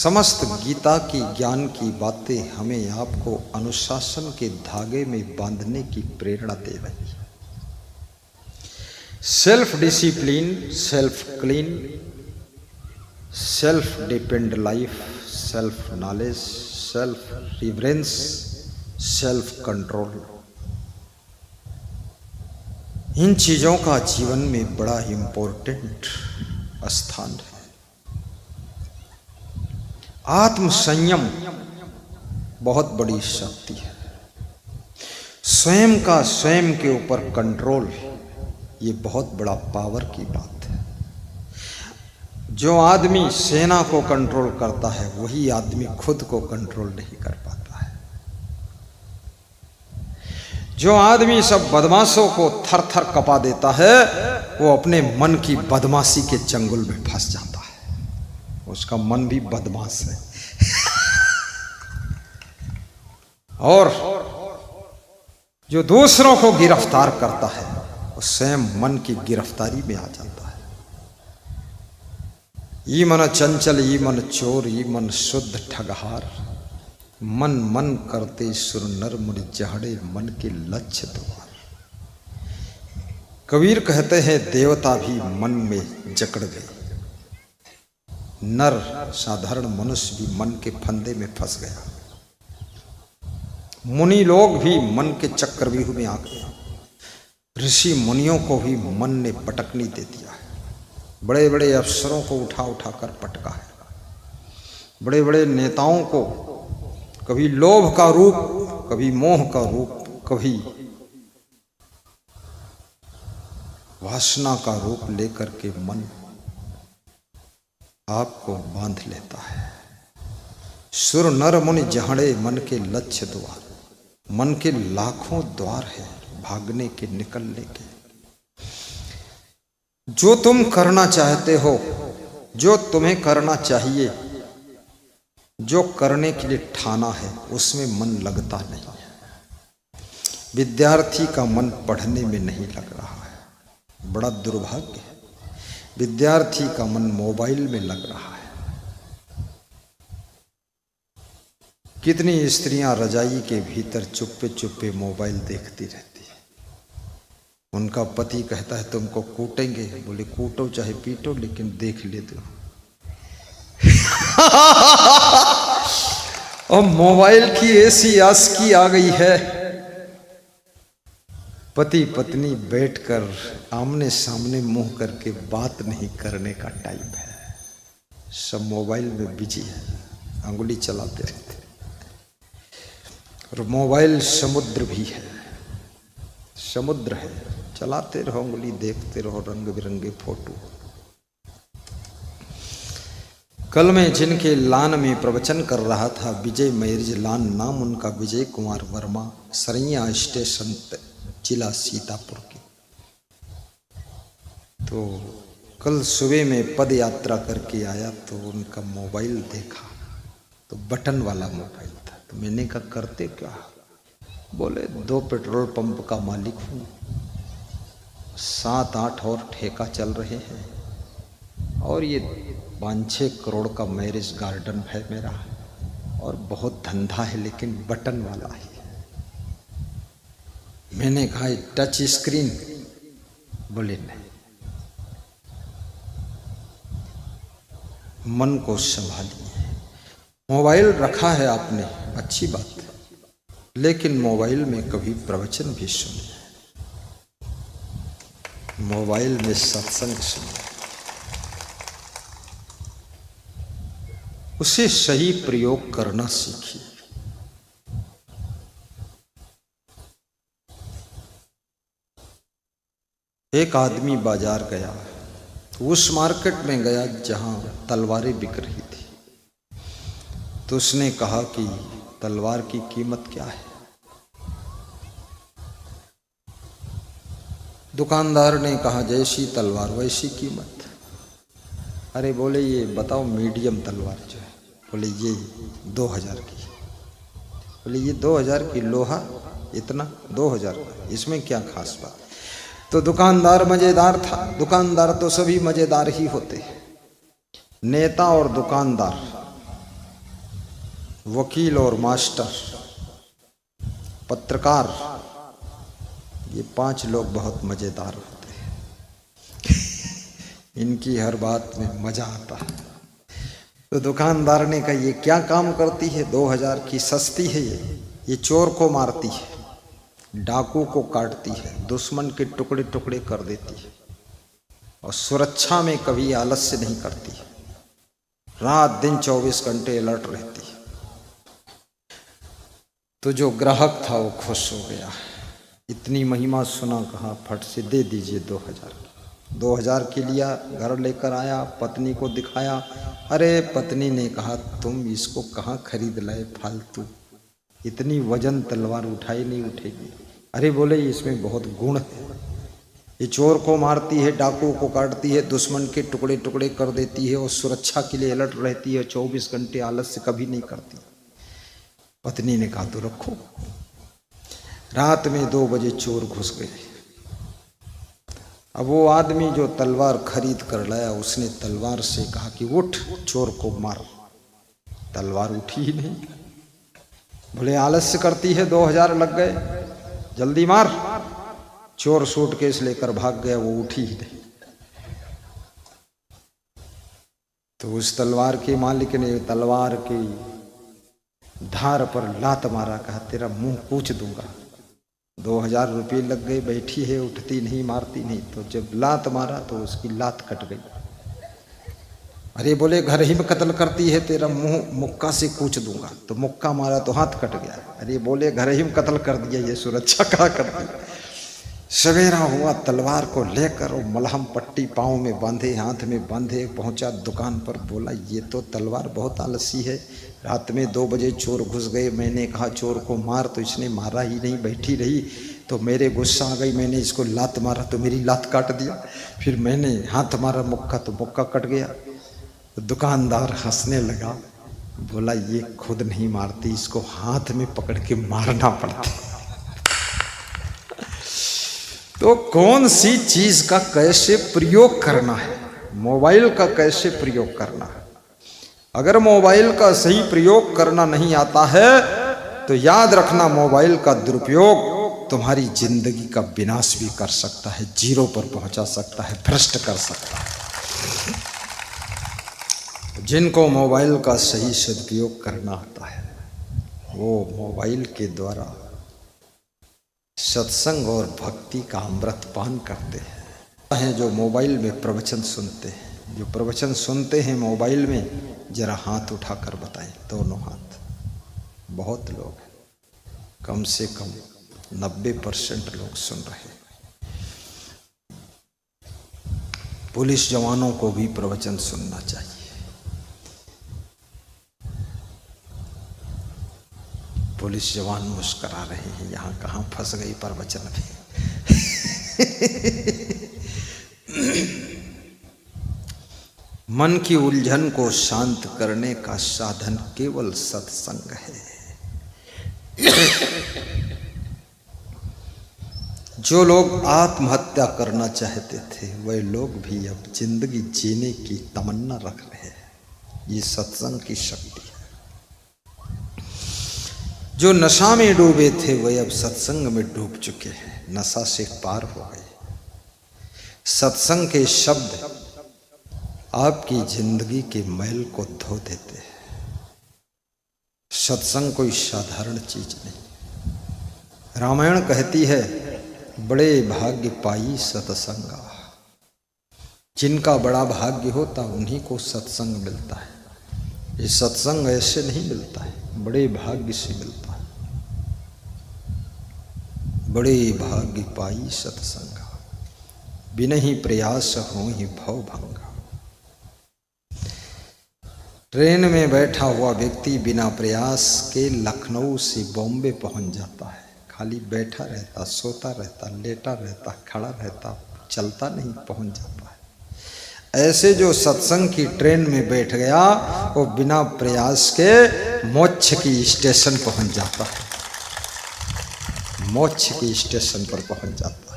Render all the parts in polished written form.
समस्त गीता की ज्ञान की बातें हमें आपको अनुशासन के धागे में बांधने की प्रेरणा दे रही है। Self discipline, self clean, self depend life, self knowledge, self reverence, self control, इन चीजों का जीवन में बड़ा इंपॉर्टेंट स्थान है। आत्म संयम बहुत बड़ी शक्ति है। स्वयं का स्वयं के ऊपर कंट्रोल, ये बहुत बड़ा पावर की बात है। जो आदमी सेना को कंट्रोल करता है वही आदमी खुद को कंट्रोल नहीं कर पाता है। जो आदमी सब बदमाशों को थर थर कपा देता है वो अपने मन की बदमाशी के चंगुल में फंस जाता है। उसका मन भी बदमाश है। और जो दूसरों को गिरफ्तार करता है वो स्वयं मन की गिरफ्तारी में आ जाता है। ई मन चंचल, ई मन चोर, ई मन शुद्ध ठगहार, मन मन करते सुर नर मुनि जहड़े मन के लक्ष्य द्वार। कबीर कहते हैं देवता भी मन में जकड़ गए, नर साधारण मनुष्य भी मन के फंदे में फंस गया, मुनि लोग भी मन के चक्रव्यूह में आ गए, ऋषि मुनियों को भी मन ने पटकनी दे दिया है। बड़े बड़े अफसरों को उठा उठा कर पटका है। बड़े बड़े नेताओं को कभी लोभ का रूप, कभी मोह का रूप, कभी वासना का रूप लेकर के मन आपको बांध लेता है। सुर नर मुनि जहड़े मन के लक्ष्य द्वार। मन के लाखों द्वार है भागने के, निकलने के। जो तुम करना चाहते हो, जो तुम्हें करना चाहिए, जो करने के लिए ठाना है, उसमें मन लगता नहीं है। विद्यार्थी का मन पढ़ने में नहीं लग रहा है, बड़ा दुर्भाग्य है। विद्यार्थी का मन मोबाइल में लग रहा है। कितनी स्त्रियां रजाई के भीतर चुप्पे चुप्पे मोबाइल देखती रहती है। उनका पति कहता है तुमको कूटेंगे, बोले कूटो चाहे पीटो लेकिन देख ले दो। और मोबाइल की ऐसी आस्की आ गई है, पति पत्नी बैठकर आमने सामने मुंह करके बात नहीं करने का टाइम है। सब मोबाइल में बिजी है, अंगुली चलाते रहते। और मोबाइल समुद्र भी है, समुद्र है, चलाते रहो उंगली, देखते रहो रंग बिरंगे फोटो। कल मैं जिनके लान में प्रवचन कर रहा था, विजय मैरिज लान नाम उनका, विजय कुमार वर्मा, सरैया स्टेशन जिला सीतापुर की। तो कल सुबह में पद यात्रा करके आया तो उनका मोबाइल देखा तो बटन वाला मोबाइल था। तो मैंने कहा करते क्या? बोले 2 पेट्रोल पंप का मालिक हूँ, 7-8 और ठेका चल रहे हैं, और ये 5-6 करोड़ का मैरिज गार्डन है मेरा, और बहुत धंधा है लेकिन बटन वाला है। मैंने कहा टच स्क्रीन? बोले नहीं। मन को संभालिए। मोबाइल रखा है आपने, अच्छी बात है, लेकिन मोबाइल में कभी प्रवचन भी सुनिए, मोबाइल में सत्संग सुनिए, उसे सही प्रयोग करना सीखिए। एक आदमी बाजार गया, उस मार्केट में गया जहां तलवारें बिक रही थी। तो उसने कहा कि तलवार की कीमत क्या है? दुकानदार ने कहा जैसी तलवार वैसी कीमत। अरे बोले ये बताओ मीडियम तलवार जो है, बोले ये 2000 की। बोले ये 2000 की, लोहा इतना 2000 का, इसमें क्या खास बात? तो दुकानदार मजेदार था। दुकानदार तो सभी मजेदार ही होते हैं। नेता और दुकानदार वकील और मास्टर, पत्रकार, ये 5 लोग बहुत मज़ेदार होते हैं। इनकी हर बात में मज़ा आता है। तो दुकानदार ने कहा ये क्या काम करती है, 2000 की सस्ती है ये चोर को मारती है, डाकू को काटती है, दुश्मन के टुकड़े टुकड़े कर देती है और सुरक्षा में कभी आलस्य नहीं करती है, रात दिन 24 घंटे अलर्ट रहती है। तो जो ग्राहक था वो खुश हो गया, इतनी महिमा सुना, कहा फट से दे दीजिए 2000 के लिया, घर लेकर आया, पत्नी को दिखाया। अरे पत्नी ने कहा तुम इसको कहाँ खरीद लाए फालतू, इतनी वजन तलवार उठाई नहीं उठेगी। अरे बोले इसमें बहुत गुण है, ये चोर को मारती है, डाकू को काटती है, दुश्मन के टुकड़े टुकड़े कर देती है और सुरक्षा के लिए अलर्ट रहती है, 24 घंटे आलस्य कभी नहीं करती। पत्नी ने कहा तो रखो। रात में 2 बजे चोर घुस गए। अब वो आदमी जो तलवार खरीद कर लाया, उसने तलवार से कहा कि उठ चोर को मार। तलवार उठी ही नहीं। बोले आलस्य करती है, 2000 लग गए, जल्दी मार। चोर सूटकेस लेकर भाग गया, वो उठी ही नहीं। तो उस तलवार के मालिक ने तलवार की धार पर लात मारा, कहा तेरा मुंह कूच दूंगा। 2000 रुपये लग गए, बैठी है, उठती नहीं, मारती नहीं। तो जब लात मारा तो उसकी लात कट गई। अरे बोले घर ही में कत्ल करती है, तेरा मुंह मुक्का से कूच दूंगा। तो मुक्का मारा तो हाथ कट गया। अरे बोले घर ही में कत्ल कर दिया, ये सुरक्षा कहाँ करती। सवेरा हुआ, तलवार को लेकर वो मलहम पट्टी पाँव में बांधे, हाथ में बांधे, पहुंचा दुकान पर। बोला ये तो तलवार बहुत आलसी है, रात में 2 बजे चोर घुस गए, मैंने कहा चोर को मार तो इसने मारा ही नहीं, बैठी रही। तो मेरे गुस्सा आ गई, मैंने इसको लात मारा तो मेरी लात काट दिया। फिर मैंने हाथ मारा मुक्का तो मुक्का कट गया। तो दुकानदार हंसने लगा, बोला ये खुद नहीं मारती, इसको हाथ में पकड़ के मारना पड़ता। तो कौन सी चीज का कैसे प्रयोग करना है, मोबाइल का कैसे प्रयोग करना है। अगर मोबाइल का सही प्रयोग करना नहीं आता है तो याद रखना मोबाइल का दुरुपयोग तुम्हारी जिंदगी का विनाश भी कर सकता है, जीरो पर पहुंचा सकता है, भ्रष्ट कर सकता है। जिनको मोबाइल का सही सदुपयोग करना आता है वो मोबाइल के द्वारा सत्संग और भक्ति का अमृत पान करते हैं। जो मोबाइल में प्रवचन सुनते हैं, जो प्रवचन सुनते हैं मोबाइल में, जरा हाथ उठाकर बताएं, दोनों हाथ। बहुत लोग, कम से कम 90% लोग सुन रहे हैं। पुलिस जवानों को भी प्रवचन सुनना चाहिए। पुलिस जवान मुस्करा रहे हैं, यहाँ कहाँ फंस गई प्रवचन में। मन की उलझन को शांत करने का साधन केवल सत्संग है। जो लोग आत्महत्या करना चाहते थे वह लोग भी अब जिंदगी जीने की तमन्ना रख रहे हैं। ये सत्संग की शक्ति है। जो नशा में डूबे थे वह अब सत्संग में डूब चुके हैं, नशा से पार हो गए। सत्संग के शब्द आपकी जिंदगी के मैल को धो देते हैं। सत्संग कोई साधारण चीज नहीं। रामायण कहती है बड़े भाग्य पाई सत्संगा। जिनका बड़ा भाग्य होता उन्हीं को सत्संग मिलता है। ये सत्संग ऐसे नहीं मिलता है, बड़े भाग्य से मिलता है। बड़े भाग्य पाई सत्संगा, बिनहि प्रयास होहि भव भंगा। ट्रेन में बैठा हुआ व्यक्ति बिना प्रयास के लखनऊ से बॉम्बे पहुंच जाता है। खाली बैठा रहता, सोता रहता, लेटा रहता, खड़ा रहता, चलता नहीं, पहुंच जाता है। ऐसे जो सत्संग की ट्रेन में बैठ गया वो बिना प्रयास के मोक्ष की स्टेशन पहुंच जाता है। मोक्ष की स्टेशन पर पहुंच जाता है।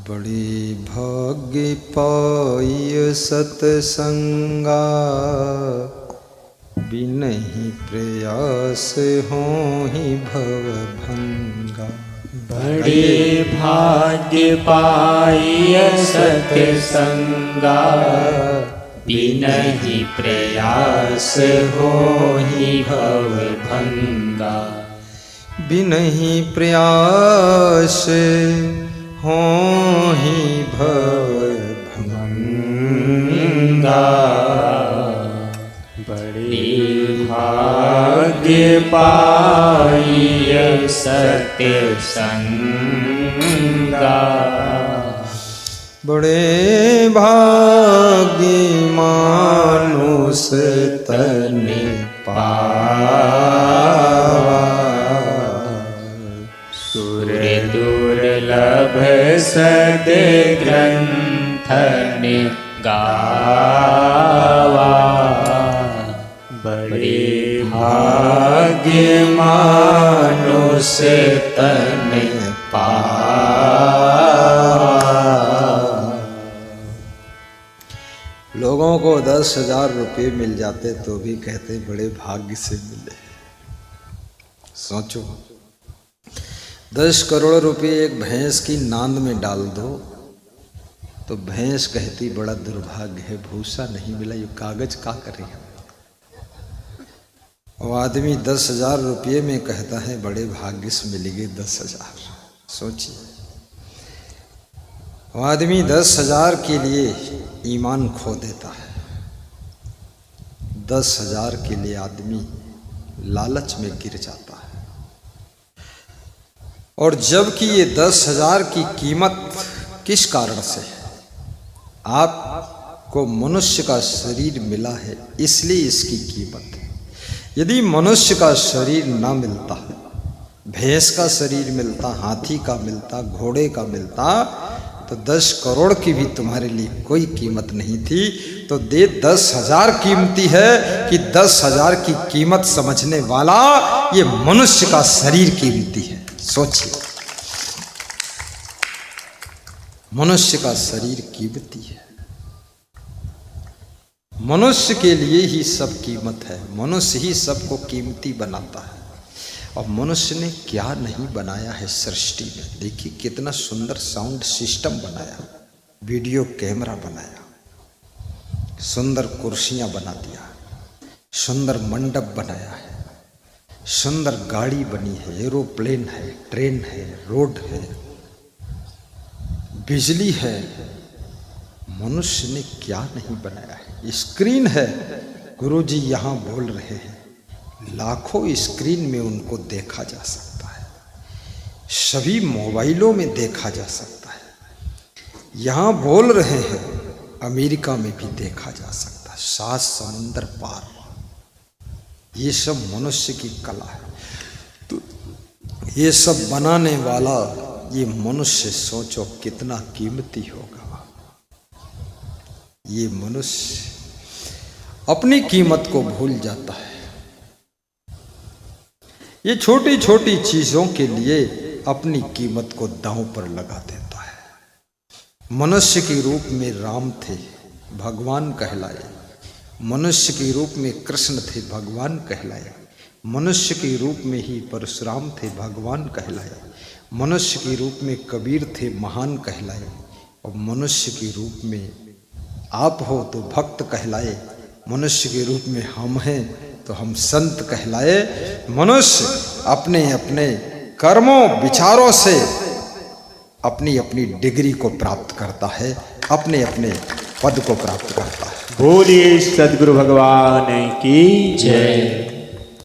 बड़ी भाग्य पाई सतसंगा, बिनहि प्रयास होहि भव भंगा। बड़े भाग्य पाई सतसंगा, बिनहि प्रयास होहि भव भंगा। बिनहि प्रयास होहि भव भंगा। बड़े भाग्य पाई सतसंगा, बड़े भाग्य मानुष तन पावा। सुर दुर्लभ सद ग्रंथन गावा। बड़े भाग्य मानुष तन पावा। लोगों को 10,000 रुपये मिल जाते तो भी कहते बड़े भाग्य से मिले। सोचो, 10 करोड़ रुपये एक भैंस की नांद में डाल दो तो भैंस कहती बड़ा दुर्भाग्य है, भूसा नहीं मिला, ये कागज का करे। और आदमी 10,000 रुपये में कहता है बड़े भाग्य से मिल गए 10,000। सोचिए, वो आदमी 10,000 के लिए ईमान खो देता है। 10,000 के लिए आदमी लालच में गिर जाता है। और जबकि ये 10,000 की कीमत किस कारण से है? आपको मनुष्य का शरीर मिला है इसलिए इसकी कीमत है। यदि मनुष्य का शरीर ना मिलता, भैंस का शरीर मिलता, हाथी का मिलता, घोड़े का मिलता, तो 10 करोड़ की भी तुम्हारे लिए कोई कीमत नहीं थी। तो दे 10,000 कीमती है कि 10,000 की कीमत समझने वाला ये मनुष्य का शरीर कीमती है। सोचिए, मनुष्य का शरीर कीमती है। मनुष्य के लिए ही सब कीमत है। मनुष्य ही सबको कीमती बनाता है। और मनुष्य ने क्या नहीं बनाया है सृष्टि में। देखिए कितना सुंदर साउंड सिस्टम बनाया, वीडियो कैमरा बनाया, सुंदर कुर्सियां बना दिया, सुंदर मंडप बनाया है, सुंदर गाड़ी बनी है, एरोप्लेन है, ट्रेन है, रोड है, बिजली है। मनुष्य ने क्या नहीं बनाया है। स्क्रीन है, गुरुजी यहाँ बोल रहे हैं, लाखों स्क्रीन में उनको देखा जा सकता है, सभी मोबाइलों में देखा जा सकता है। यहाँ बोल रहे हैं, अमेरिका में भी देखा जा सकता है, 7 समुंदर पार। ये सब मनुष्य की कला है। तो ये सब बनाने वाला ये मनुष्य, सोचो कितना कीमती होगा। ये मनुष्य अपनी कीमत को भूल जाता है। ये छोटी छोटी चीजों के लिए अपनी कीमत को दांव पर लगा देता है। मनुष्य के रूप में राम थे, भगवान कहलाए। मनुष्य के रूप में कृष्ण थे, भगवान कहलाए। मनुष्य के रूप में ही परशुराम थे, भगवान कहलाए। मनुष्य के रूप में कबीर थे, महान कहलाए। और मनुष्य के रूप में आप हो तो भक्त कहलाए। मनुष्य के रूप में हम हैं तो हम संत कहलाए। मनुष्य अपने अपने कर्मों विचारों से अपनी अपनी डिग्री को प्राप्त करता है, अपने अपने पद को प्राप्त करता है। बोलिए सद्गुरु भगवान की जय।